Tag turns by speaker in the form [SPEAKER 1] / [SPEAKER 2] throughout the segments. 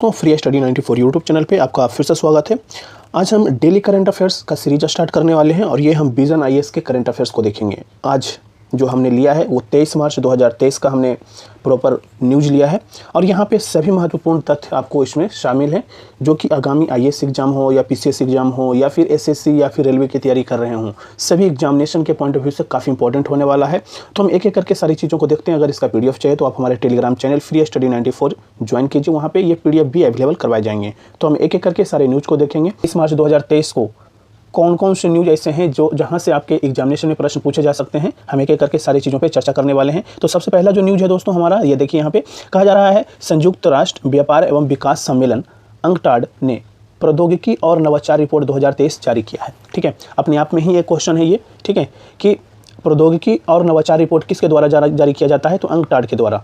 [SPEAKER 1] तो free study 94 YouTube channel पे आपका फिर से स्वागत है। आज हम डेली करंट अफेयर्स का सीरीज स्टार्ट करने वाले हैं और ये हम विजन आईएएस के करंट अफेयर्स को देखेंगे। आज जो हमने लिया है वो 23 मार्च 2023 का हमने प्रॉपर न्यूज़ लिया है और यहाँ पे सभी महत्वपूर्ण तथ्य आपको इसमें शामिल हैं जो कि आगामी आईएएस एग्जाम हो या पीसीएस एग्जाम हो या फिर एसएससी या फिर रेलवे की तैयारी कर रहे हों, सभी एग्जामिनेशन के पॉइंट ऑफ व्यू से काफ़ी इंपॉर्टेंट होने वाला है। तो हम एक एक करके सारी चीज़ों को देखते हैं। अगर इसका पीडीएफ चाहिए तो आप हमारे Telegram channel free study 94 join कीजिए, वहाँ पर ये पीडीएफ भी अवेलेबल करवाए जाएंगे। तो हम एक एक करके सारे न्यूज़ को देखेंगे। 20 मार्च 2023 को कौन कौन से न्यूज़ ऐसे हैं जो जहां से आपके एग्जामिनेशन में प्रश्न पूछे जा सकते हैं, हम एक एक करके सारी चीज़ों पे चर्चा करने वाले हैं। तो सबसे पहला जो न्यूज़ है दोस्तों हमारा, ये देखिए यहाँ पे कहा जा रहा है संयुक्त राष्ट्र व्यापार एवं विकास सम्मेलन अंकटाड ने प्रौद्योगिकी और नवाचार रिपोर्ट 2023 जारी किया है। ठीक है, अपने आप में ही एक क्वेश्चन है ये, ठीक है, कि प्रौद्योगिकी और नवाचार रिपोर्ट किसके द्वारा जारी किया जाता है, तो अंकटाड के द्वारा।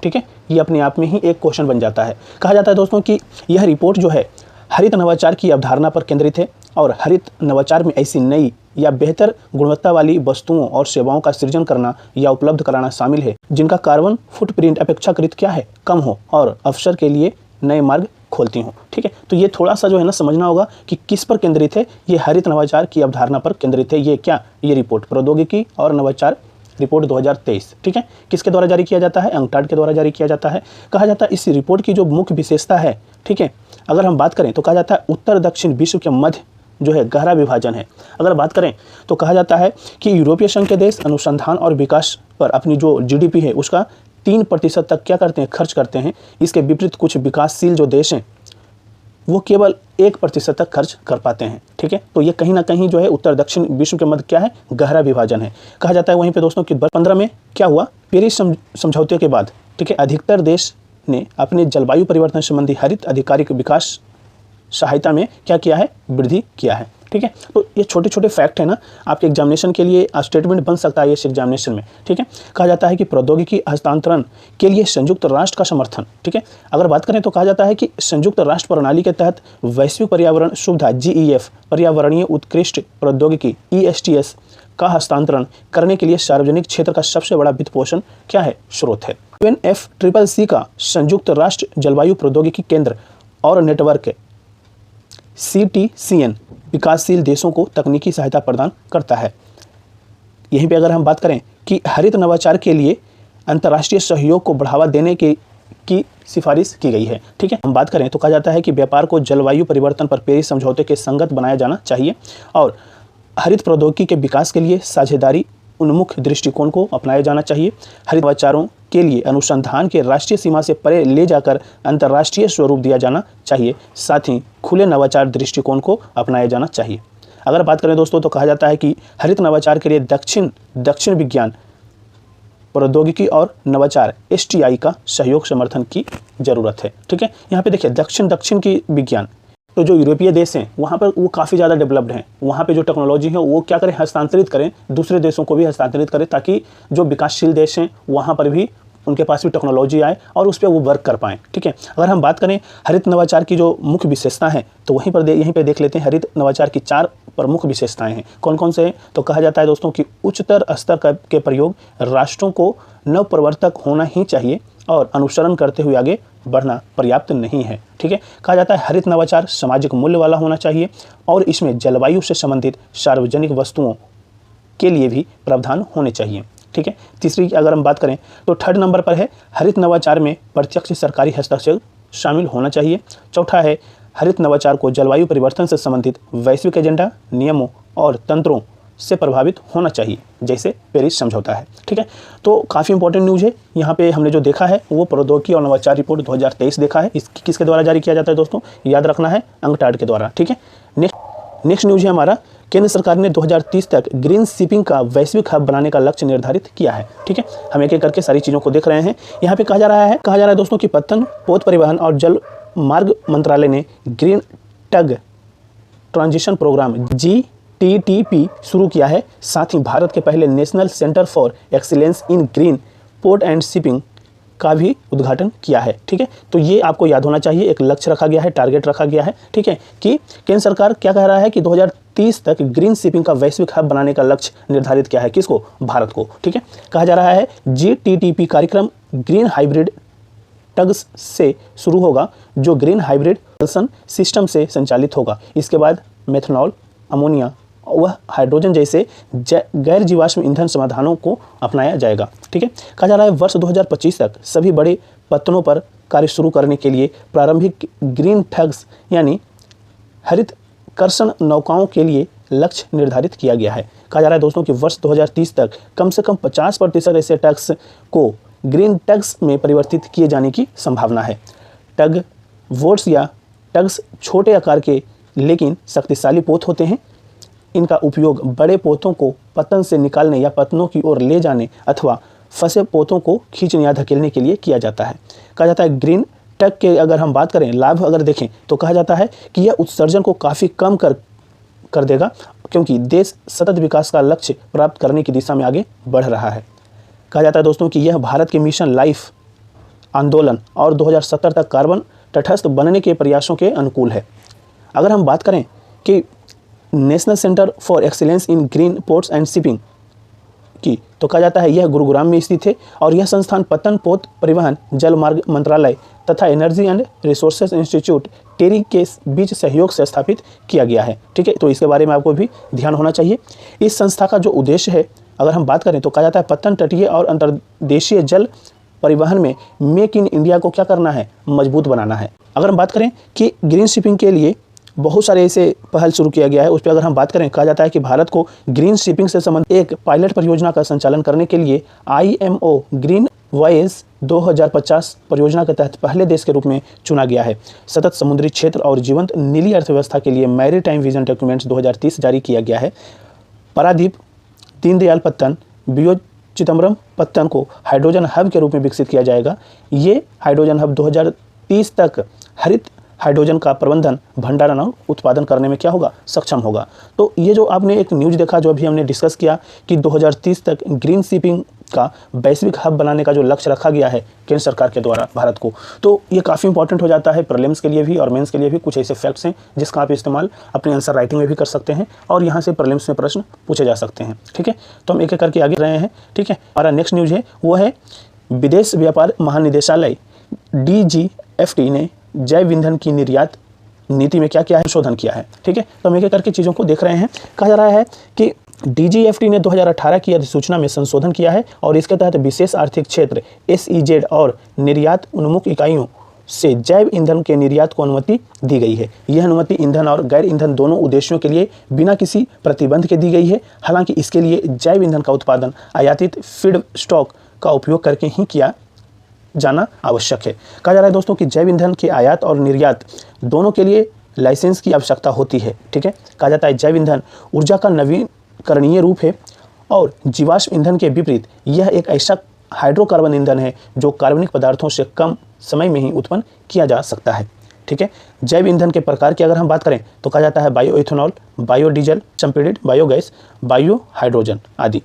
[SPEAKER 1] ठीक है, ये अपने आप में ही एक क्वेश्चन बन जाता है। कहा जाता है दोस्तों कि यह रिपोर्ट जो है हरित नवाचार की अवधारणा पर केंद्रित है और हरित नवाचार में ऐसी नई या बेहतर गुणवत्ता वाली वस्तुओं और सेवाओं का सृजन करना या उपलब्ध कराना शामिल है जिनका कार्बन फुटप्रिंट अपेक्षाकृत क्या है, कम हो और अवसर के लिए नए मार्ग खोलती हूँ। ठीक है, तो ये थोड़ा सा जो है ना समझना होगा कि किस पर केंद्रित है, ये हरित नवाचार की अवधारणा पर केंद्रित है। ये क्या, ये रिपोर्ट प्रौद्योगिकी और नवाचार रिपोर्ट 2023, ठीक है, किसके द्वारा जारी किया जाता है, अंकटाड के द्वारा जारी किया जाता है। कहा जाता है इस रिपोर्ट की जो मुख्य विशेषता है, ठीक है, अगर हम बात करें तो कहा जाता है उत्तर दक्षिण विश्व के मध्य जो है गहरा विभाजन है। अगर बात करें तो कहा जाता है कि यूरोपीय संघ के देश अनुसंधान और विकास पर अपनी जो जीडीपी है उसका 3% तक क्या करते हैं, खर्च करते हैं। इसके विपरीत कुछ विकासशील जो देश हैं वो केवल 1% तक खर्च कर पाते हैं। ठीक है, तो ये कहीं ना कहीं जो है उत्तर दक्षिण विश्व के मध्य क्या है, गहरा विभाजन है। कहा जाता है वहीं पे दोस्तों कि 15 में क्या हुआ, पेरिस समझौते के बाद, ठीक है, अधिकतर देश ने अपने जलवायु परिवर्तन संबंधी हरित आधिकारिक विकास सहायता में क्या किया है, वृद्धि किया है। ठीक है, तो ये छोटे छोटे फैक्ट है ना, आपके एग्जामिनेशन के लिए स्टेटमेंट बन सकता है इस एग्जामिनेशन में। ठीक है, कहा जाता है कि प्रौद्योगिकी हस्तांतरण के लिए संयुक्त राष्ट्र का समर्थन। ठीक है, अगर बात करें तो कहा जाता है कि संयुक्त राष्ट्र प्रणाली के तहत वैश्विक पर्यावरण सुविधा GEF पर्यावरणीय उत्कृष्ट प्रौद्योगिकी ESTS का हस्तांतरण करने के लिए सार्वजनिक क्षेत्र का सबसे बड़ा वित्त पोषण क्या है, स्रोत है। UNFCCC का संयुक्त राष्ट्र जलवायु प्रौद्योगिकी केंद्र और नेटवर्क CTCN विकासशील देशों को तकनीकी सहायता प्रदान करता है। यहीं पे अगर हम बात करें कि हरित नवाचार के लिए अंतर्राष्ट्रीय सहयोग को बढ़ावा देने की सिफारिश की गई है। ठीक है, हम बात करें तो कहा जाता है कि व्यापार को जलवायु परिवर्तन पर पेरिस समझौते के संगत बनाया जाना चाहिए और हरित प्रौद्योगिकी के विकास के लिए साझेदारी उन्मुख दृष्टिकोण को अपनाया जाना चाहिए। हरित नवाचारों के लिए अनुसंधान के राष्ट्रीय सीमा से परे ले जाकर अंतर्राष्ट्रीय स्वरूप दिया जाना चाहिए। साथ ही खुले नवाचार दृष्टिकोण को अपनाया जाना चाहिए। अगर बात करें दोस्तों तो कहा जाता है कि हरित नवाचार के लिए दक्षिण विज्ञान प्रौद्योगिकी और नवाचार STI का सहयोग समर्थन की जरूरत है। ठीक है, यहाँ पे देखिए दक्षिण की विज्ञान, तो जो यूरोपीय देश हैं वहाँ पर वो काफ़ी ज़्यादा डेवलप्ड हैं। वहाँ पे जो टेक्नोलॉजी है वो क्या करें, हस्तांतरित करें, दूसरे देशों को भी हस्तांतरित करें ताकि जो विकासशील देश हैं वहाँ पर भी उनके पास भी टेक्नोलॉजी आए और उस पर वो वर्क कर पाएँ। ठीक है, अगर हम बात करें हरित नवाचार की जो मुख्य विशेषता है तो यहीं पर देख लेते हैं। हरित नवाचार की 4 प्रमुख विशेषताएं हैं। कौन कौन से हैं, तो कहा जाता है दोस्तों कि उच्चतर स्तर के प्रयोग राष्ट्रों को नवप्रवर्तक होना ही चाहिए और अनुसरण करते हुए आगे बढ़ना पर्याप्त नहीं है। ठीक है, कहा जाता है हरित नवाचार सामाजिक मूल्य वाला होना चाहिए और इसमें जलवायु से संबंधित सार्वजनिक वस्तुओं के लिए भी प्रावधान होने चाहिए। ठीक है, तीसरी अगर हम बात करें तो 3rd नंबर पर है हरित नवाचार में प्रत्यक्ष सरकारी हस्तक्षेप शामिल होना चाहिए। चौथा है हरित नवाचार को जलवायु परिवर्तन से संबंधित वैश्विक एजेंडा, नियमों और तंत्रों से प्रभावित होना चाहिए जैसे पेरिस समझौता है। ठीक है, तो काफ़ी इंपॉर्टेंट न्यूज़ है। यहाँ पे हमने जो देखा है वो प्रौद्योगिकी और नवाचार रिपोर्ट 2023 देखा है। इसकी किसके द्वारा जारी किया जाता है दोस्तों, याद रखना है, अंकटाड के द्वारा। ठीक है, नेक्स्ट न्यूज़ है हमारा, केंद्र सरकार ने 2030 तक ग्रीन शिपिंग का वैश्विक हब बनाने का लक्ष्य निर्धारित किया है। ठीक है, हम एक एक करके सारी चीज़ों को देख रहे हैं। यहाँ पे कहा जा रहा है दोस्तों कि पत्तन, पोत परिवहन और जल मार्ग मंत्रालय ने green tug transition programme GTTP शुरू किया है। साथ ही भारत के पहले national centre for excellence in green port and shipping का भी उद्घाटन किया है। ठीक है, तो ये आपको याद होना चाहिए, एक लक्ष्य रखा गया है, टारगेट रखा गया है। ठीक है, कि केंद्र सरकार क्या कह रहा है कि 2030 तक ग्रीन शिपिंग का वैश्विक हब बनाने का लक्ष्य निर्धारित किया है। किसको, भारत को। ठीक है, कहा जा रहा है GTTP कार्यक्रम ग्रीन हाइब्रिड टग्स से शुरू होगा जो ग्रीन हाइब्रिड propulsion सिस्टम से संचालित होगा। इसके बाद मेथनॉल, अमोनिया वह हाइड्रोजन जैसे गैर जीवाश्म ईंधन समाधानों को अपनाया जाएगा। ठीक है, कहा जा रहा है वर्ष 2025 तक सभी बड़े पत्तनों पर कार्य शुरू करने के लिए प्रारंभिक ग्रीन टग्स यानी हरित कर्षण नौकाओं के लिए लक्ष्य निर्धारित किया गया है। कहा जा रहा है दोस्तों कि वर्ष 2030 तक कम से कम 50% ऐसे टग्स को ग्रीन टग्स में परिवर्तित किए जाने की संभावना है। टग बोट्स या टग्स छोटे आकार के लेकिन शक्तिशाली पोत होते हैं। इनका उपयोग बड़े पोतों को पतन से निकालने या पतनों की ओर ले जाने अथवा फंसे पोतों को खींचने या धकेलने के लिए किया जाता है। कहा जाता है ग्रीन टग के अगर हम बात करें लाभ अगर देखें तो कहा जाता है कि यह उत्सर्जन को काफ़ी कम कर देगा क्योंकि देश सतत विकास का लक्ष्य प्राप्त करने की दिशा में आगे बढ़ रहा है। कहा जाता है दोस्तों कि यह भारत के मिशन लाइफ आंदोलन और 2070 तक कार्बन तटस्थ बनने के प्रयासों के अनुकूल है। अगर हम बात करें कि national centre for excellence in green ports and shipping की तो कहा जाता है यह गुरुग्राम में स्थित है और यह संस्थान पतन पोत परिवहन जल मार्ग मंत्रालय तथा एनर्जी एंड रिसोर्सेज इंस्टीट्यूट टेरी के बीच सहयोग से स्थापित किया गया है। ठीक है, तो इसके बारे में आपको भी ध्यान होना चाहिए। इस संस्था का जो उद्देश्य है अगर हम बात करें तो कहा जाता है पतन तटीय और अंतर्देशीय जल परिवहन में मेक इन इंडिया को क्या करना है, मजबूत बनाना है। अगर हम बात करें कि ग्रीन शिपिंग के लिए बहुत सारे ऐसे पहल शुरू किया गया है, उस पर अगर हम बात करें कहा जाता है कि भारत को ग्रीन शिपिंग से संबंधित एक पायलट परियोजना का संचालन करने के लिए IMO ग्रीन वॉयज 2050 परियोजना के तहत पहले देश के रूप में चुना गया है। सतत समुद्री क्षेत्र और जीवंत नीली अर्थव्यवस्था के लिए मैरी टाइम विजन डॉक्यूमेंट्स 2030 जारी किया गया है। पारादीप दीनदयाल पत्तन बियो चिदम्बरम पत्तन को हाइड्रोजन हब के रूप में विकसित किया जाएगा। ये हाइड्रोजन हब 2030 तक हरित हाइड्रोजन का प्रबंधन, भंडारण और उत्पादन करने में क्या होगा, सक्षम होगा। तो ये जो आपने एक न्यूज़ देखा जो अभी हमने डिस्कस किया कि 2030 तक ग्रीन शिपिंग का वैश्विक हब बनाने का जो लक्ष्य रखा गया है केंद्र सरकार के द्वारा भारत को, तो ये काफ़ी इंपॉर्टेंट हो जाता है प्रीलिम्स के लिए भी और मेंस के लिए भी। कुछ ऐसे फैक्ट्स हैं जिसका आप इस्तेमाल अपने आंसर राइटिंग में भी कर सकते हैं और यहाँ से प्रीलिम्स में प्रश्न पूछे जा सकते हैं। ठीक है, तो हम एक एक करके आगे रहे हैं। ठीक है, हमारा नेक्स्ट न्यूज़ है वो है विदेश व्यापार महानिदेशालय DGFT ने जैव ईंधन की निर्यात नीति में क्या किया है, संशोधन किया है। ठीक है, तो हम एक एक करके चीज़ों को देख रहे हैं। कहा जा रहा है कि DGFT ने 2018 की अधिसूचना में संशोधन किया है और इसके तहत विशेष आर्थिक क्षेत्र SEZ और निर्यात उन्मुख इकाइयों से जैव ईंधन के निर्यात को अनुमति दी गई है। यह अनुमति ईंधन और गैर ईंधन दोनों उद्देश्यों के लिए बिना किसी प्रतिबंध के दी गई है। हालांकि इसके लिए जैव ईंधन का उत्पादन आयातित फीड स्टॉक का उपयोग करके ही किया जाना आवश्यक है। कहा जा रहा है दोस्तों कि जैव ईंधन के आयात और निर्यात दोनों के लिए लाइसेंस की आवश्यकता होती है। ठीक है, कहा जाता है जैव ईंधन ऊर्जा का नवीकरणीय रूप है और जीवाश्म ईंधन के विपरीत यह एक ऐसा हाइड्रोकार्बन ईंधन है जो कार्बनिक पदार्थों से कम समय में ही उत्पन्न किया जा सकता है। ठीक है, जैव ईंधन के प्रकार की अगर हम बात करें तो कहा जाता है बायो इथेनॉल, बायोडीजल, संपीड़ित बायोगैस, बायो हाइड्रोजन आदि।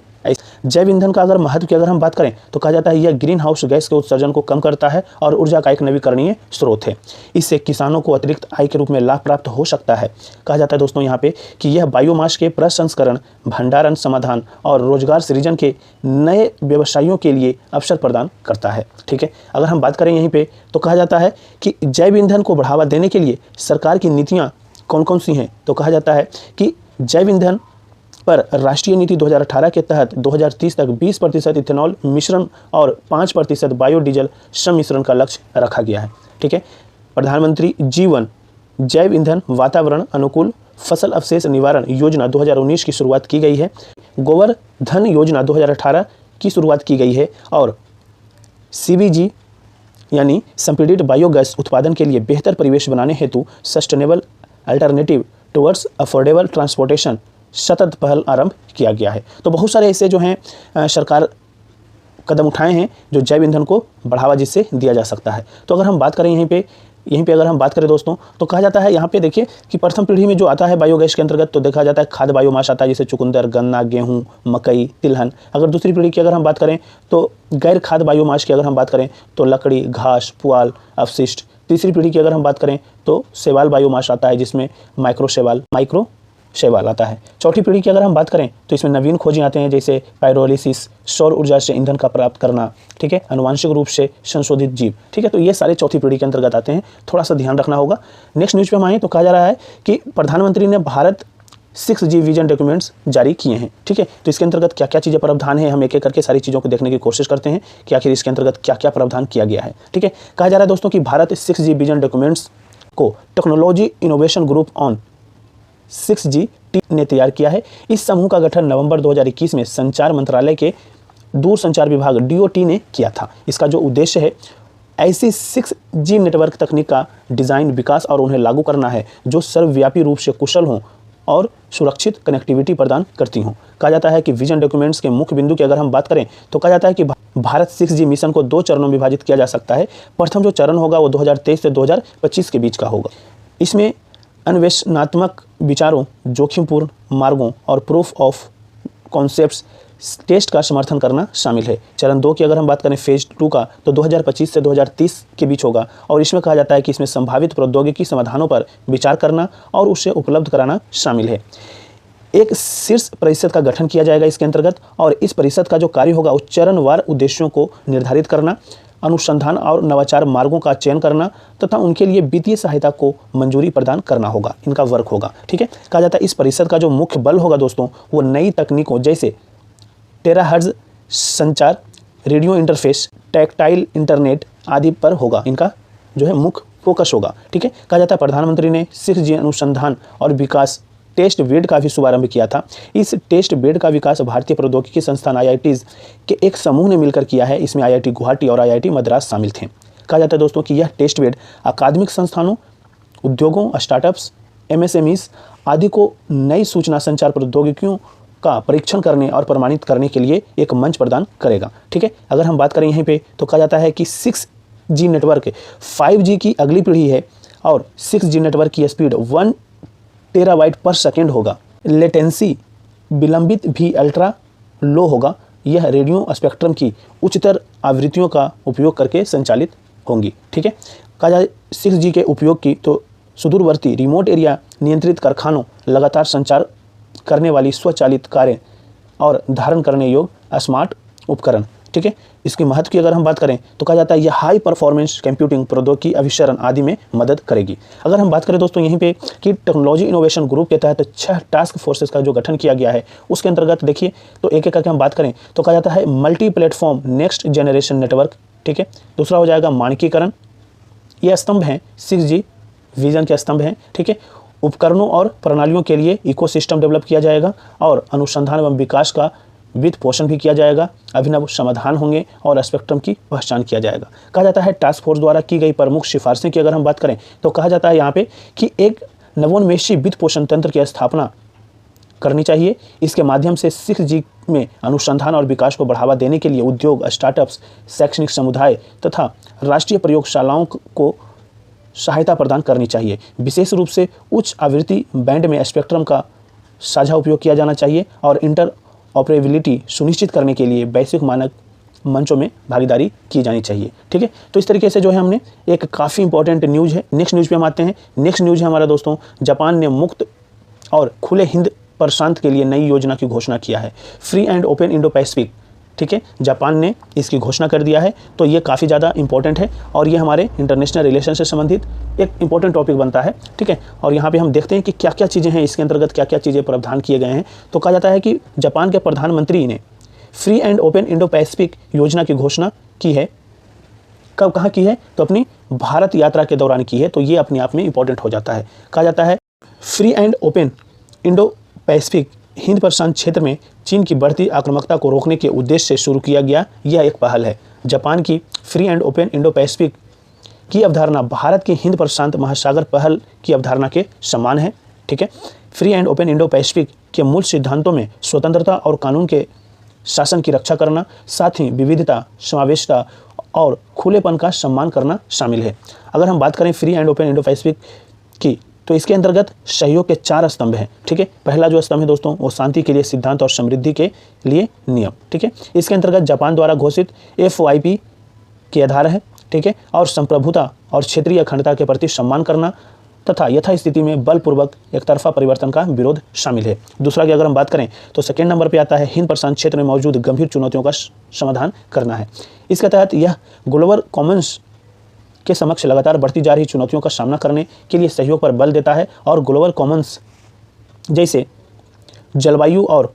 [SPEAKER 1] जैव ईंधन का अगर महत्व की अगर हम बात करें तो कहा जाता है यह ग्रीन हाउस गैस के उत्सर्जन को कम करता है और ऊर्जा का एक नवीकरणीय स्रोत है। इससे किसानों को अतिरिक्त आय के रूप में लाभ प्राप्त हो सकता है। कहा जाता है दोस्तों यहाँ पे कि यह बायोमास के प्रसंस्करण, भंडारण, समाधान और रोजगार सृजन के नए व्यवसायों के लिए अवसर प्रदान करता है। ठीक है, अगर हम बात करें यहीं पर तो कहा जाता है कि जैव ईंधन को बढ़ावा देने के लिए सरकार की नीतियाँ कौन कौन सी हैं, तो कहा जाता है कि जैव ईंधन पर राष्ट्रीय नीति 2018 के तहत 2030 तक 20% इथेनॉल मिश्रण और 5% बायोडीजल सम्मिश्रण का लक्ष्य रखा गया है। ठीक है, प्रधानमंत्री जीवन जैव ईंधन वातावरण अनुकूल फसल अवशेष निवारण योजना 2019 की शुरुआत की गई है। गोवर्धन योजना 2018 की शुरुआत की गई है और CBG यानी संपीड़ित बायोगैस उत्पादन के लिए बेहतर परिवेश बनाने हेतु sustainable alternative towards affordable transportation सतत पहल आरंभ किया गया है। तो बहुत सारे ऐसे जो हैं सरकार कदम उठाए हैं जो जैव ईंधन को बढ़ावा जिससे दिया जा सकता है। तो अगर हम बात करें यहीं पे अगर हम बात करें दोस्तों तो कहा जाता है यहाँ पे देखिए कि प्रथम पीढ़ी में जो आता है बायोगैस के अंतर्गत तो देखा जाता है खाद्य बायोमास आता है जैसे चुकंदर, गन्ना, गेहूँ, मकई, तिलहन। अगर दूसरी पीढ़ी की अगर हम बात करें तो गैर खाद्य बायोमास की अगर हम बात करें तो लकड़ी, घास, पुआल, अपशिष्ट। तीसरी पीढ़ी की अगर हम बात करें तो शैवाल बायोमास आता है जिसमें माइक्रो शैवाल आता है। चौथी पीढ़ी की अगर हम बात करें तो इसमें नवीन खोजें आते हैं, जैसे पायरोलिसिस, सौर ऊर्जा से ईंधन का प्राप्त करना, ठीक है, आनुवांशिक रूप से संशोधित जीव, ठीक है। तो ये सारे चौथी पीढ़ी के अंतर्गत आते हैं, थोड़ा सा ध्यान रखना होगा। नेक्स्ट न्यूज़ पे हम आए तो कहा जा रहा है कि प्रधानमंत्री ने भारत 6G विजन डॉक्यूमेंट्स जारी किए हैं, ठीक है। तो इसके अंतर्गत क्या क्या चीज़ें प्रावधान है, हम एक एक करके सारी चीज़ों को देखने की कोशिश करते हैं कि आखिर इसके अंतर्गत क्या क्या प्रावधान किया गया है, ठीक है। कहा जा रहा है दोस्तों कि भारत 6G विजन डॉक्यूमेंट्स को technology innovation group on 6G ने तैयार किया है। इस समूह का गठन नवंबर 2021 में संचार मंत्रालय के दूरसंचार विभाग DOT ने किया था। इसका जो उद्देश्य है, ऐसी 6G नेटवर्क तकनीक का डिज़ाइन, विकास और उन्हें लागू करना है जो सर्वव्यापी रूप से कुशल हों और सुरक्षित कनेक्टिविटी प्रदान करती हूँ। कहा जाता है कि विजन डॉक्यूमेंट्स के मुख्य बिंदु की अगर हम बात करें तो कहा जाता है कि भारत 6G मिशन को 2 चरणों में विभाजित किया जा सकता है। प्रथम जो चरण होगा वो 2023 से 2025 के बीच का होगा। इसमें अन्वेषणात्मक विचारों, जोखिमपूर्ण मार्गों और प्रूफ ऑफ कॉन्सेप्ट्स टेस्ट का समर्थन करना शामिल है। चरण 2 की अगर हम बात करें फेज 2 का तो 2025 से 2030 के बीच होगा और इसमें कहा जाता है कि इसमें संभावित प्रौद्योगिकी समाधानों पर विचार करना और उसे उपलब्ध कराना शामिल है। एक शीर्ष परिषद का गठन किया जाएगा इसके अंतर्गत और इस परिषद का जो कार्य होगा वो चरणवार उद्देश्यों को निर्धारित करना, अनुसंधान और नवाचार मार्गों का चयन करना तथा उनके लिए वित्तीय सहायता को मंजूरी प्रदान करना होगा, इनका वर्क होगा, ठीक है। कहा जाता है इस परिषद का जो मुख्य बल होगा दोस्तों वो नई तकनीकों जैसे टेराहर्ट्ज संचार, रेडियो इंटरफेस, टैक्टाइल इंटरनेट आदि पर होगा, इनका जो है मुख्य फोकस होगा, ठीक है। कहा जाता है प्रधानमंत्री ने 6G अनुसंधान और विकास टेस्ट बेड का भी शुभारंभ किया था। इस टेस्ट बेड का विकास भारतीय प्रौद्योगिकी संस्थान IITs के एक समूह ने मिलकर किया है। इसमें IIT गुवाहाटी और IIT मद्रास शामिल थे। कहा जाता है दोस्तों कि यह टेस्ट बेड अकादमिक संस्थानों, उद्योगों, स्टार्टअप्स, MSMEs आदि को नई सूचना संचार प्रौद्योगिकियों का परीक्षण करने और प्रमाणित करने के लिए एक मंच प्रदान करेगा, ठीक है। अगर हम बात करें यहीं पे तो कहा जाता है कि 6G नेटवर्क 5G की अगली पीढ़ी है और 6G नेटवर्क की स्पीड 1 टेराबाइट पर सेकेंड होगा। लेटेंसी विलंबित भी अल्ट्रा लो होगा। यह रेडियो स्पेक्ट्रम की उच्चतर आवृत्तियों का उपयोग करके संचालित होंगी, ठीक है। कहा जाए 6G के उपयोग की तो सुदूरवर्ती रिमोट एरिया नियंत्रित कारखानों, लगातार संचार करने वाली स्वचालित कारें और धारण करने योग्य स्मार्ट उपकरण, ठीक है। इसके महत्व की अगर हम बात करें तो कहा जाता है यह हाई परफॉर्मेंस कंप्यूटिंग प्रौद्योगिकी अभिसरण आदि में मदद करेगी। अगर हम बात करें दोस्तों यहीं पे कि टेक्नोलॉजी इनोवेशन ग्रुप के तहत 6 टास्क फोर्सेस का जो गठन किया गया है उसके अंतर्गत देखिए तो एक एक करके हम बात करें तो कहा जाता है multi platform next generation network, ठीक है। दूसरा हो जाएगा मानकीकरण, ये स्तंभ हैं 6G विजन के स्तंभ हैं, ठीक है। उपकरणों और प्रणालियों के लिए इकोसिस्टम डेवलप किया जाएगा और अनुसंधान एवं विकास का वित्त पोषण भी किया जाएगा। अभिनव समाधान होंगे और स्पेक्ट्रम की पहचान किया जाएगा। कहा जाता है टास्क फोर्स द्वारा की गई प्रमुख सिफारिशें की अगर हम बात करें तो कहा जाता है यहाँ पे कि एक नवोन्मेषी वित्त पोषण तंत्र की स्थापना करनी चाहिए। इसके माध्यम से 6G में अनुसंधान और विकास को बढ़ावा देने के लिए उद्योग, स्टार्टअप्स, शैक्षणिक समुदाय तथा राष्ट्रीय प्रयोगशालाओं को सहायता प्रदान करनी चाहिए। विशेष रूप से उच्च आवृत्ति बैंड में स्पेक्ट्रम का साझा उपयोग किया जाना चाहिए और इंटर ऑपरेबिलिटी सुनिश्चित करने के लिए वैश्विक मानक मंचों में भागीदारी की जानी चाहिए, ठीक है। तो इस तरीके से जो है हमने एक काफ़ी इंपॉर्टेंट न्यूज़ है। नेक्स्ट न्यूज़ पे हम आते हैं। नेक्स्ट न्यूज़ है हमारा दोस्तों, जापान ने मुक्त और खुले हिंद प्रशांत के लिए नई योजना की घोषणा किया है, free and open Indo Pacific, ठीक है। जापान ने इसकी घोषणा कर दिया है तो ये काफ़ी ज़्यादा इंपॉर्टेंट है और ये हमारे इंटरनेशनल रिलेशन से संबंधित एक इंपॉर्टेंट टॉपिक बनता है, ठीक है। और यहाँ पे हम देखते हैं कि क्या क्या चीज़ें हैं इसके अंतर्गत, क्या क्या चीज़ें प्रावधान किए गए हैं। तो कहा जाता है कि जापान के प्रधानमंत्री ने free and open Indo Pacific योजना की घोषणा की है। कब, कहाँ की है? तो अपनी भारत यात्रा के दौरान की है। तो ये अपने आप में इंपॉर्टेंट हो जाता है। कहा जाता है free and open Indo Pacific हिंद प्रशांत क्षेत्र में चीन की बढ़ती आक्रामकता को रोकने के उद्देश्य से शुरू किया गया यह एक पहल है। जापान की free and open Indo Pacific की अवधारणा भारत के हिंद प्रशांत महासागर पहल की अवधारणा के समान है, ठीक है। Free and open Indo Pacific के मूल सिद्धांतों में स्वतंत्रता और कानून के शासन की रक्षा करना, साथ ही विविधता, समावेशिता और खुलेपन का सम्मान करना शामिल है। अगर हम बात करें free and open Indo Pacific की तो इसके अंतर्गत सहयोग के 4 स्तंभ हैं, ठीक है। पहला जो स्तंभ है दोस्तों वो शांति के लिए सिद्धांत और समृद्धि के लिए नियम, ठीक है। इसके अंतर्गत जापान द्वारा घोषित FYP के आधार है, ठीक है। और संप्रभुता और क्षेत्रीय अखंडता के प्रति सम्मान करना, तथा यथास्थिति में बलपूर्वक एकतरफा परिवर्तन का विरोध शामिल है। दूसरा की अगर हम बात करें तो सेकेंड नंबर पर आता है हिंद प्रशांत क्षेत्र में मौजूद गंभीर चुनौतियों का समाधान करना है। इसके तहत यह ग्लोबल कॉमन्स के समक्ष लगातार बढ़ती जा रही चुनौतियों का सामना करने के लिए सहयोग पर बल देता है और ग्लोबल कॉमन्स जैसे जलवायु और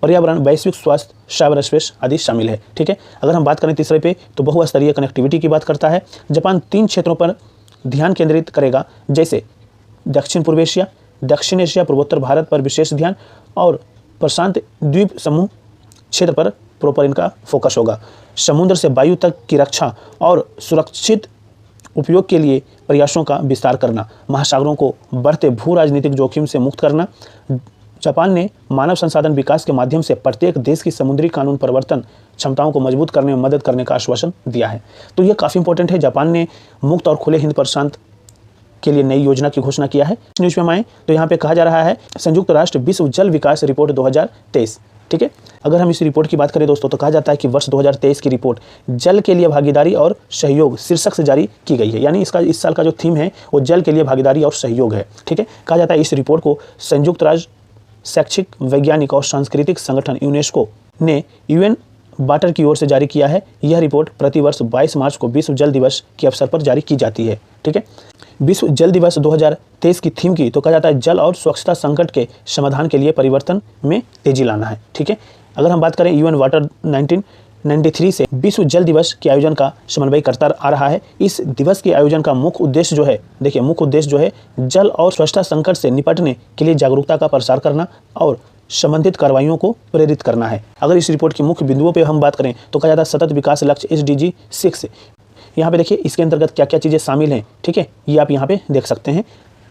[SPEAKER 1] पर्यावरण, वैश्विक स्वास्थ्य, साइबर स्पेस आदि शामिल है। ठीक है, अगर हम बात करें तीसरे पे तो बहुस्तरीय कनेक्टिविटी की बात करता है। जापान 3 क्षेत्रों पर ध्यान केंद्रित करेगा, जैसे दक्षिण पूर्व एशिया, दक्षिण एशिया, पूर्वोत्तर भारत पर विशेष ध्यान और प्रशांत द्वीप समूह क्षेत्र पर प्रॉपर इनका फोकस होगा। समुद्र से वायु तक की रक्षा और सुरक्षित उपयोग के लिए प्रयासों का विस्तार करना, महासागरों को बढ़ते भू राजनीतिक जोखिम से मुक्त करना। जापान ने मानव संसाधन विकास के माध्यम से प्रत्येक देश की समुद्री कानून प्रवर्तन क्षमताओं को मजबूत करने में मदद करने का आश्वासन दिया है। तो ये काफ़ी इंपॉर्टेंट है। जापान ने मुक्त और खुले हिंद प्रशांत के लिए नई योजना की घोषणा किया है। न्यूज़ में हम आए तो यहाँ पे कहा जा रहा है संयुक्त राष्ट्र विश्व जल विकास रिपोर्ट 2023। ठीक है, अगर हम इस रिपोर्ट की बात करें दोस्तों तो कहा जाता है कि वर्ष 2023 की रिपोर्ट जल के लिए भागीदारी और सहयोग शीर्षक से जारी की गई है। यानी इसका इस साल का जो थीम है वो जल के लिए भागीदारी और सहयोग है। ठीक है, कहा जाता है इस रिपोर्ट को संयुक्त राष्ट्र शैक्षिक, वैज्ञानिक और सांस्कृतिक संगठन यूनेस्को ने UN वाटर की ओर से जारी किया है। यह रिपोर्ट प्रतिवर्ष 22 मार्च को विश्व जल दिवस के अवसर पर जारी की जाती है। ठीक है, विश्व जल दिवस 2023 की थीम की तो कहा जाता है जल और स्वच्छता संकट के समाधान के लिए परिवर्तन में तेजी लाना है। ठीक है, अगर हम बात करें UN वाटर 1993 से विश्व जल दिवस के आयोजन का समन्वय करता आ रहा है। इस दिवस के आयोजन का मुख्य उद्देश्य जो है, देखिए मुख्य उद्देश्य जो है जल और स्वच्छता संकट से निपटने के लिए जागरूकता का प्रसार करना और संबंधित कार्रवाइयों को प्रेरित करना है। अगर इस रिपोर्ट की मुख्य बिंदुओं पर हम बात करें तो कहा जाता है सतत विकास लक्ष्य SDG 6। यहाँ पे देखिए इसके अंतर्गत क्या क्या चीज़ें शामिल हैं। ठीक है, ये आप यहाँ पे देख सकते हैं।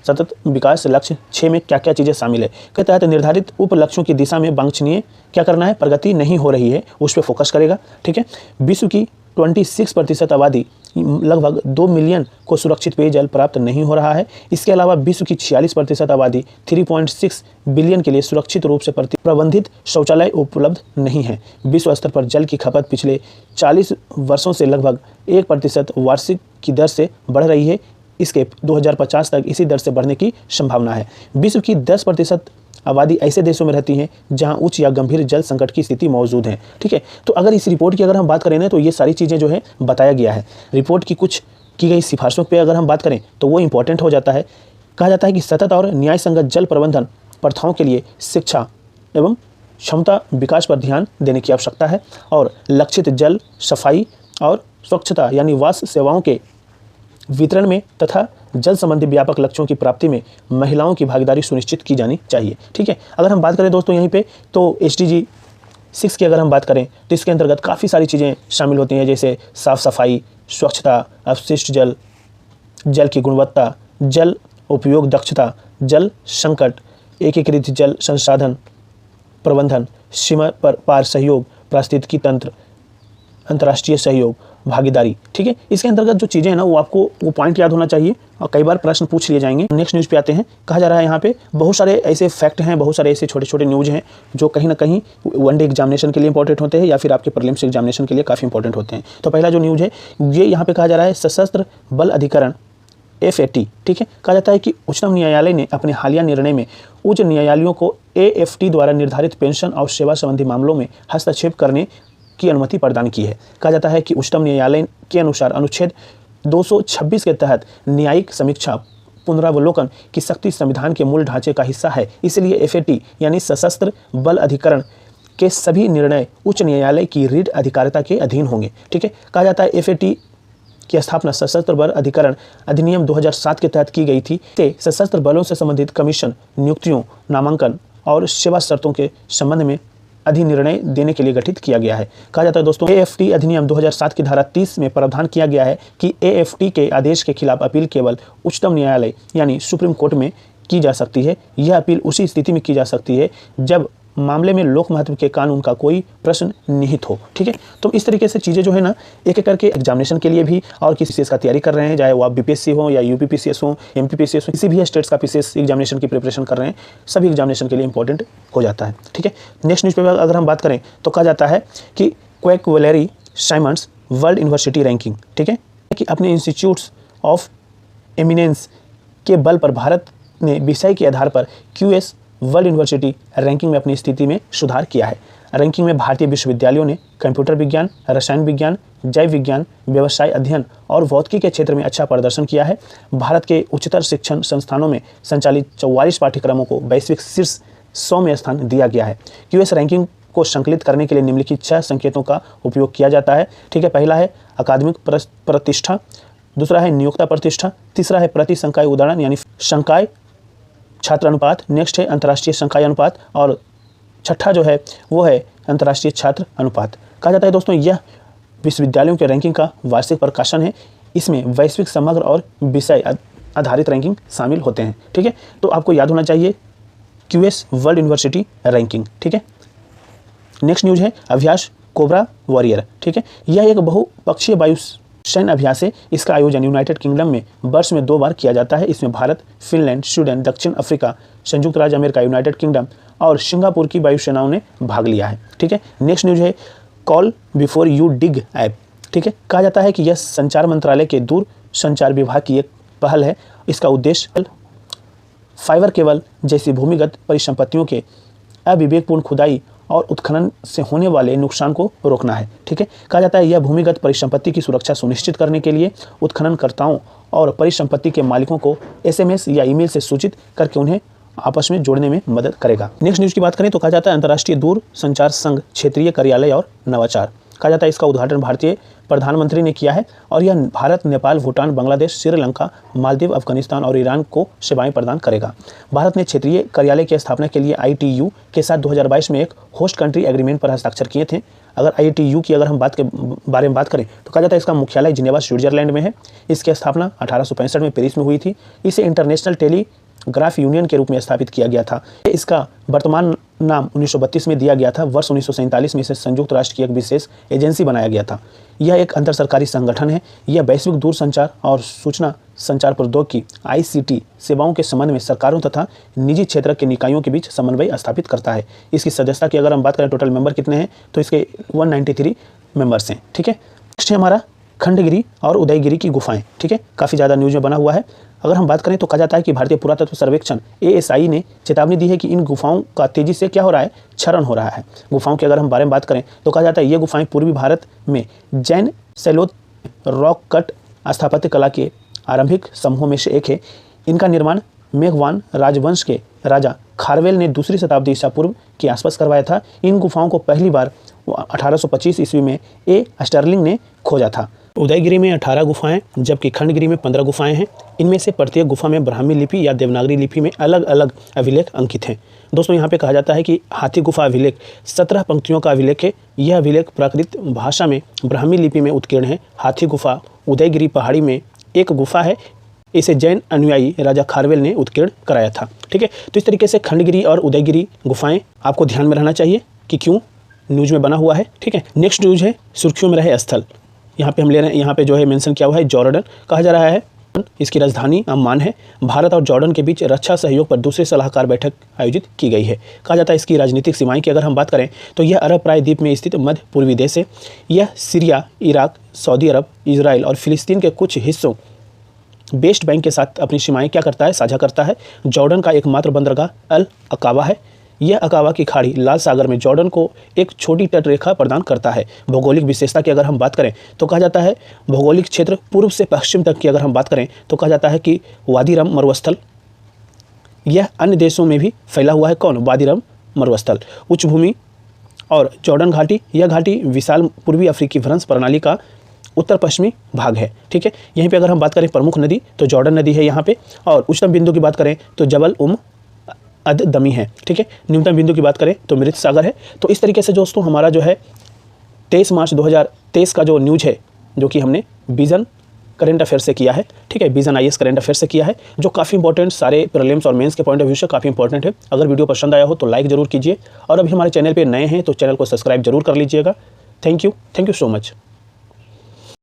[SPEAKER 1] सतत विकास लक्ष्य 6 में क्या क्या चीज़ें शामिल है। के तहत निर्धारित उप लक्ष्यों की दिशा में वांछनीय क्या करना है, प्रगति नहीं हो रही है, उस पर फोकस करेगा। ठीक है, विश्व की 26% आबादी लगभग 2 मिलियन को सुरक्षित पेयजल प्राप्त नहीं हो रहा है। इसके अलावा विश्व की 46% आबादी 3.6 बिलियन के लिए सुरक्षित रूप से प्रबंधित शौचालय उपलब्ध नहीं है। विश्व स्तर पर जल की खपत पिछले 40 वर्षों से लगभग 1% वार्षिक की दर से बढ़ रही है। इसके 2050 तक इसी दर से बढ़ने की संभावना है। विश्व की 10% आबादी ऐसे देशों में रहती है जहां उच्च या गंभीर जल संकट की स्थिति मौजूद है। ठीक है, तो अगर इस रिपोर्ट की अगर हम बात करें ना तो ये सारी चीज़ें जो है बताया गया है। रिपोर्ट की कुछ की गई सिफारिशों पे अगर हम बात करें तो वो इंपॉर्टेंट हो जाता है। कहा जाता है कि सतत और न्याय संगत जल प्रबंधन प्रथाओं के लिए शिक्षा एवं क्षमता विकास पर ध्यान देने की आवश्यकता है और लक्षित जल सफाई और स्वच्छता यानी वास सेवाओं के वितरण में तथा जल संबंधी व्यापक लक्ष्यों की प्राप्ति में महिलाओं की भागीदारी सुनिश्चित की जानी चाहिए। ठीक है, अगर हम बात करें दोस्तों यहीं पे तो SDG 6 की अगर हम बात करें तो इसके अंतर्गत काफ़ी सारी चीज़ें शामिल होती हैं, जैसे साफ़ सफाई, स्वच्छता, अपशिष्ट जल, जल की गुणवत्ता, जल उपयोग दक्षता, जल संकट, एकीकृत जल संसाधन प्रबंधन, सीमा पर पार सहयोग, पारिस्थितिकी तंत्र, अंतर्राष्ट्रीय सहयोग, भागीदारी। ठीक है, इसके अंतर्गत जो चीज़ें हैं ना वो आपको वो पॉइंट याद होना चाहिए और कई बार प्रश्न पूछ लिए जाएंगे। नेक्स्ट न्यूज़ पे आते हैं। कहा जा रहा है यहाँ पे बहुत सारे ऐसे फैक्ट हैं, बहुत सारे ऐसे छोटे छोटे न्यूज़ हैं जो कहीं ना कहीं वनडे एग्जामिनेशन के लिए इंपॉर्टेंट होते हैं या फिर आपके प्रीलिम्स एग्जामिनेशन के लिए काफ़ी इंपॉर्टेंट होते हैं। तो पहला जो न्यूज़ है ये यहाँ पे कहा जा रहा है सशस्त्र बल अधिकरण AFT। ठीक है, कहा जाता है कि उच्चतम न्यायालय ने अपने हालिया निर्णय में उच्च न्यायालयों को AFT द्वारा निर्धारित पेंशन और सेवा संबंधी मामलों में हस्तक्षेप करने की अनुमति प्रदान की है। कहा जाता है कि उच्चतम न्यायालय के अनुसार अनुच्छेद 226 के तहत न्यायिक समीक्षा पुनरावलोकन की शक्ति संविधान के मूल ढांचे का हिस्सा है। इसलिए AFT यानी सशस्त्र बल अधिकरण के सभी निर्णय उच्च न्यायालय की रीढ़ अधिकारिता के अधीन होंगे। ठीक है, कहा जाता है AFT की स्थापना सशस्त्र बल अधिकरण अधिनियम 2007 के तहत की गई थी। सशस्त्र बलों से संबंधित कमीशन नियुक्तियों, नामांकन और सेवा शर्तों के संबंध में अधिनिर्णय देने के लिए गठित किया गया है। कहा जाता है दोस्तों AFT अधिनियम 2007 की धारा 30 में प्रावधान किया गया है कि AFT के आदेश के खिलाफ अपील केवल उच्चतम न्यायालय यानी सुप्रीम कोर्ट में की जा सकती है। यह अपील उसी स्थिति में की जा सकती है जब मामले में लोक महत्व के कानून का कोई प्रश्न निहित हो। ठीक है, तो इस तरीके से चीज़ें जो है ना एक एक करके एग्जामिनेशन के लिए भी और किसी चीज़ का तैयारी कर रहे हैं, चाहे वो आप BPSC हो या UPPCS हो, MPPCS हो, किसी भी स्टेट्स का PCS एग्जामिनेशन की प्रिपरेशन कर रहे हैं, सभी एग्जामिनेशन के लिए इंपॉर्टेंट हो जाता है। ठीक है, नेक्स्ट न्यूज़पेपर अगर हम बात करें तो कहा जाता है कि Quacquarelli Symonds World University Ranking. ठीक है, कि अपने इंस्टीट्यूट्स ऑफ एमिनेंस के बल पर भारत ने विषय के आधार पर QS वर्ल्ड यूनिवर्सिटी रैंकिंग में अपनी स्थिति में सुधार किया है। रैंकिंग में भारतीय विश्वविद्यालयों ने कंप्यूटर विज्ञान, रसायन विज्ञान, जैव विज्ञान, व्यवसाय अध्ययन और भौतिकी के क्षेत्र में अच्छा प्रदर्शन किया है। भारत के उच्चतर शिक्षण संस्थानों में संचालित 44 पाठ्यक्रमों को वैश्विक शीर्ष 100 में स्थान दिया गया है। QS रैंकिंग को संकलित करने के लिए निम्नलिखित 6 संकेतों का उपयोग किया जाता है। ठीक है, पहला है अकादमिक प्रतिष्ठा, दूसरा है नियोक्ता प्रतिष्ठा, तीसरा है प्रति संकाय उदाहरण यानी संकाय छात्र अनुपात, नेक्स्ट है अंतर्राष्ट्रीय संकाय अनुपात और छठा जो है वो है अंतर्राष्ट्रीय छात्र अनुपात। कहा जाता है दोस्तों यह विश्वविद्यालयों के रैंकिंग का वार्षिक प्रकाशन है। इसमें वैश्विक समग्र और विषय आधारित रैंकिंग शामिल होते हैं। ठीक है, तो आपको याद होना चाहिए QS वर्ल्ड यूनिवर्सिटी रैंकिंग। ठीक है, नेक्स्ट न्यूज है अभ्यास कोबरा वॉरियर। ठीक है, यह एक बहुपक्षीय वायुसेना अभ्यास है। इसका आयोजन यूनाइटेड किंगडम में वर्ष में 2 बार किया जाता है। इसमें भारत, फिनलैंड, स्वीडन, दक्षिण अफ्रीका, संयुक्त राज्य अमेरिका, यूनाइटेड किंगडम और सिंगापुर की वायुसेनाओं ने भाग लिया है। ठीक है, नेक्स्ट न्यूज है call before you dig app. ठीक है, कहा जाता है कि यह संचार मंत्रालय के दूर संचार विभाग की एक पहल है। इसका उद्देश्य फाइबर केबल जैसी भूमिगत परिसंपत्तियों के अविवेकपूर्ण खुदाई और उत्खनन से होने वाले नुकसान को रोकना है। ठीक है, कहा जाता है यह भूमिगत परिसंपत्ति की सुरक्षा सुनिश्चित करने के लिए उत्खननकर्ताओं और परिसंपत्ति के मालिकों को SMS या ईमेल से सूचित करके उन्हें आपस में जोड़ने में मदद करेगा। नेक्स्ट न्यूज़ की बात करें तो कहा जाता है अंतर्राष्ट्रीय दूर संचार संघ क्षेत्रीय कार्यालय और नवाचार। कहा जाता है इसका उद्घाटन भारतीय प्रधानमंत्री ने किया है और यह भारत, नेपाल, भूटान, बांग्लादेश, श्रीलंका, मालदीव, अफगानिस्तान और ईरान को सेवाएं प्रदान करेगा। भारत ने क्षेत्रीय कार्यालय की स्थापना के लिए ITU के साथ 2022 में एक होस्ट कंट्री एग्रीमेंट पर हस्ताक्षर किए थे। अगर ITU की अगर हम बारे में बात करें तो कहा जाता है इसका मुख्यालय जिनेवा स्विट्जरलैंड में है। इसकी स्थापना 1865 में पेरिस में हुई थी। इसे इंटरनेशनल टेलीग्राफ यूनियन के रूप में स्थापित किया गया था। इसका वर्तमान नाम 1932 में दिया गया था। वर्ष 1947 में इसे संयुक्त राष्ट्र की एक विशेष एजेंसी बनाया गया था। यह एक अंतर सरकारी संगठन है। यह वैश्विक दूरसंचार और सूचना संचार प्रौद्योगिकी ICT सेवाओं के संबंध में सरकारों तथा निजी क्षेत्र के निकायों के बीच समन्वय स्थापित करता है। इसकी सदस्यता की अगर हम बात करें टोटल मेंबर कितने हैं तो इसके 193 मेंबर्स हैं। ठीक है, नेक्स्ट है हमारा खंडगिरी और उदयगिरी की गुफाएं। ठीक है, काफ़ी ज़्यादा न्यूज़ में बना हुआ है। अगर हम बात करें तो कहा जाता है कि भारतीय पुरातत्व सर्वेक्षण ASI ने चेतावनी दी है कि इन गुफाओं का तेजी से क्या हो रहा है, क्षरण हो रहा है। गुफाओं के अगर हम बारे में बात करें तो कहा जाता है ये गुफाएं पूर्वी भारत में जैन शैलोत रॉक कट स्थापत्य कला के आरंभिक समूहों में से एक है। इनका निर्माण मेघवान राजवंश के राजा खारवेल ने 2री शताब्दी ईसा पूर्व के आसपास करवाया था। इन गुफाओं को पहली बार 1825 ईस्वी में A स्टर्लिंग ने खोजा था। उदयगिरी में 18 गुफाएं जबकि खंडगिरी में 15 गुफाएं हैं। इनमें से प्रत्येक गुफा में ब्राह्मी लिपि या देवनागरी लिपि में अलग अलग अभिलेख अंकित हैं। दोस्तों यहाँ पे कहा जाता है कि हाथी गुफा अभिलेख 17 पंक्तियों का अभिलेख है। यह अभिलेख प्राकृत भाषा में ब्राह्मी लिपि में उत्कीर्ण है। हाथी गुफा उदयगिरी पहाड़ी में एक गुफा है। इसे जैन अनुयायी राजा खारवेल ने उत्कीर्ण कराया था। ठीक है, तो इस तरीके से खंडगिरी और उदयगिरी गुफाएं आपको ध्यान में रहना चाहिए कि क्यों न्यूज़ में बना हुआ है। ठीक है, नेक्स्ट न्यूज़ है सुर्खियों में रहे स्थल। यहाँ पे हम ले रहे हैं, यहाँ पे जो है मेंशन किया हुआ है जॉर्डन। कहा जा रहा है इसकी राजधानी अम्मान है। भारत और जॉर्डन के बीच रक्षा सहयोग पर दूसरी सलाहकार बैठक आयोजित की गई है। कहा जाता है इसकी राजनीतिक सीमाएं की अगर हम बात करें तो यह अरब प्राय द्वीप में स्थित मध्य पूर्वी देश है। यह सीरिया, इराक, सऊदी अरब, इजराइल और फिलिस्तीन के कुछ हिस्सों वेस्ट बैंक के साथ अपनी सीमाएं क्या करता है, साझा करता है। जॉर्डन का एकमात्र बंदरगाह अल अकाबा है। यह अकाबा की खाड़ी लाल सागर में जॉर्डन को एक छोटी तटरेखा प्रदान करता है। भौगोलिक विशेषता की अगर हम बात करें तो कहा जाता है भौगोलिक क्षेत्र पूर्व से पश्चिम तक की अगर हम बात करें तो कहा जाता है कि वादी रम मरुस्थल यह अन्य देशों में भी फैला हुआ है। कौन? वादी रम मरुस्थल। उच्च भूमि और जॉर्डन घाटी, यह घाटी विशाल पूर्वी अफ्रीकी भ्रंश प्रणाली का उत्तर पश्चिमी भाग है। ठीक है, यहीं पे अगर हम बात करें प्रमुख नदी तो जॉर्डन नदी है यहाँ पे, और उच्चतम बिंदु की बात करें तो जबल अद दमी है। ठीक है, न्यूनतम बिंदु की बात करें तो मृत सागर है। तो इस तरीके से दोस्तों हमारा जो है 23 मार्च 2023 का जो न्यूज है जो कि हमने विजन करंट अफेयर से किया है। ठीक है, विजन IAS करंट अफेयर से किया है, जो काफ़ी इंपॉर्टेंट सारे प्रीलिम्स और मेंस के पॉइंट ऑफ व्यू से काफ़ी इंपॉर्टेंट है। अगर वीडियो पसंद आया हो तो लाइक जरूर कीजिए, और अभी हमारे चैनल पे नए हैं तो चैनल को सब्सक्राइब जरूर कर लीजिएगा। Thank you so much.